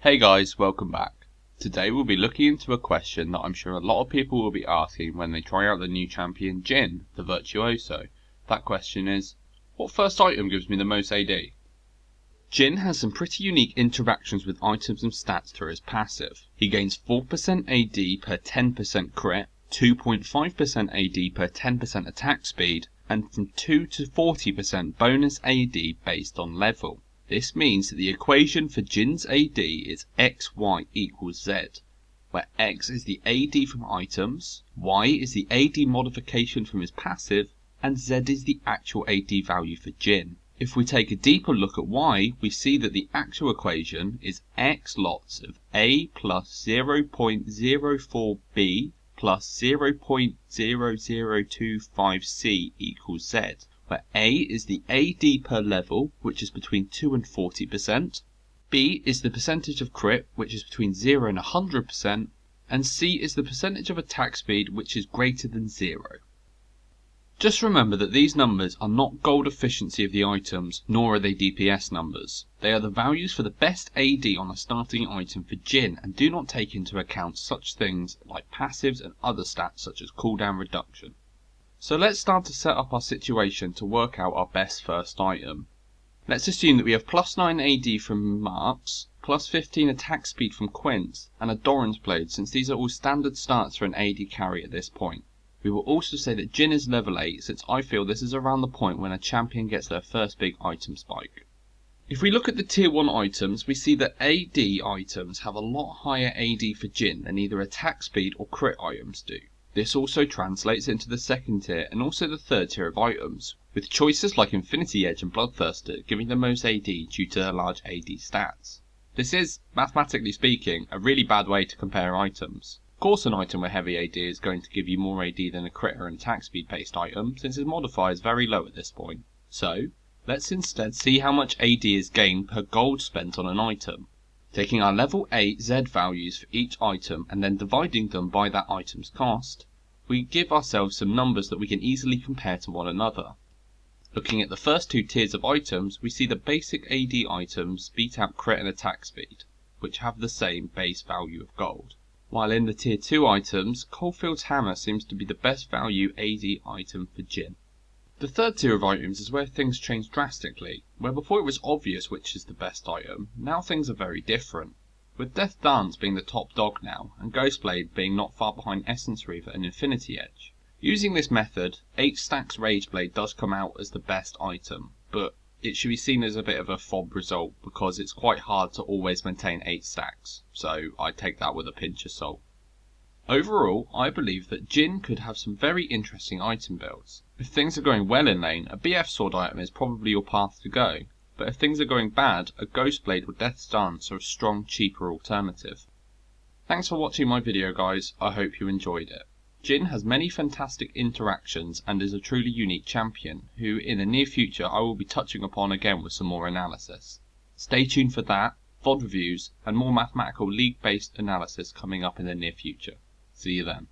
Hey guys, welcome back. Today we'll be looking into a question that I'm sure a lot of people will be asking when they try out the new champion Jhin, the Virtuoso. That question is, what first item gives me the most AD? Jhin has some pretty unique interactions with items and stats through his passive. He gains 4% AD per 10% crit, 2.5% AD per 10% attack speed, and from 2 to 40% bonus AD based on level. This means that the equation for Jhin's AD is xy equals z, where x is the AD from items, y is the AD modification from his passive, and z is the actual AD value for Jhin. If we take a deeper look at y, we see that the actual equation is x lots of a plus 0.04b plus 0.0025c equals z, where a is the AD per level, which is between 2 and 40%, b is the percentage of crit, which is between 0 and 100%, and c is the percentage of attack speed, which is greater than 0. Just remember that these numbers are not gold efficiency of the items, nor are they DPS numbers. They are the values for the best AD on a starting item for Jhin and do not take into account such things like passives and other stats such as cooldown reduction. So let's start to set up our situation to work out our best first item. Let's assume that we have plus 9 AD from Marks, plus 15 attack speed from Quince, and a Doran's Blade, since these are all standard starts for an AD carry at this point. We will also say that Jhin is level 8, since I feel this is around the point when a champion gets their first big item spike. If we look at the tier 1 items, we see that AD items have a lot higher AD for Jhin than either attack speed or crit items do. This also translates into the second tier and also the third tier of items, with choices like Infinity Edge and Bloodthirster giving the most AD due to their large AD stats. This is, mathematically speaking, a really bad way to compare items. Of course, an item with heavy AD is going to give you more AD than a crit or an attack speed based item, since its modifier is very low at this point. So, let's instead see how much AD is gained per gold spent on an item. Taking our level 8 Z values for each item and then dividing them by that item's cost, we give ourselves some numbers that we can easily compare to one another. Looking at the first two tiers of items, we see that basic AD items beat out crit and attack speed, which have the same base value of gold. While in the tier 2 items, Coldfield's Hammer seems to be the best value AD item for Jhin. The third tier of items is where things change drastically, where before it was obvious which is the best item, now things are very different, with Death Dance being the top dog now, and Ghostblade being not far behind Essence Reaver and Infinity Edge. Using this method, 8 stacks Rageblade does come out as the best item, but it should be seen as a bit of a fob result because it's quite hard to always maintain 8 stacks, so I take that with a pinch of salt. Overall, I believe that Jhin could have some very interesting item builds. If things are going well in lane, a BF sword item is probably your path to go, but if things are going bad, a Ghostblade or Death's Dance are a strong, cheaper alternative. Thanks for watching my video guys, I hope you enjoyed it. Jhin has many fantastic interactions and is a truly unique champion, who in the near future I will be touching upon again with some more analysis. Stay tuned for that, VOD reviews, and more mathematical league-based analysis coming up in the near future. See you then.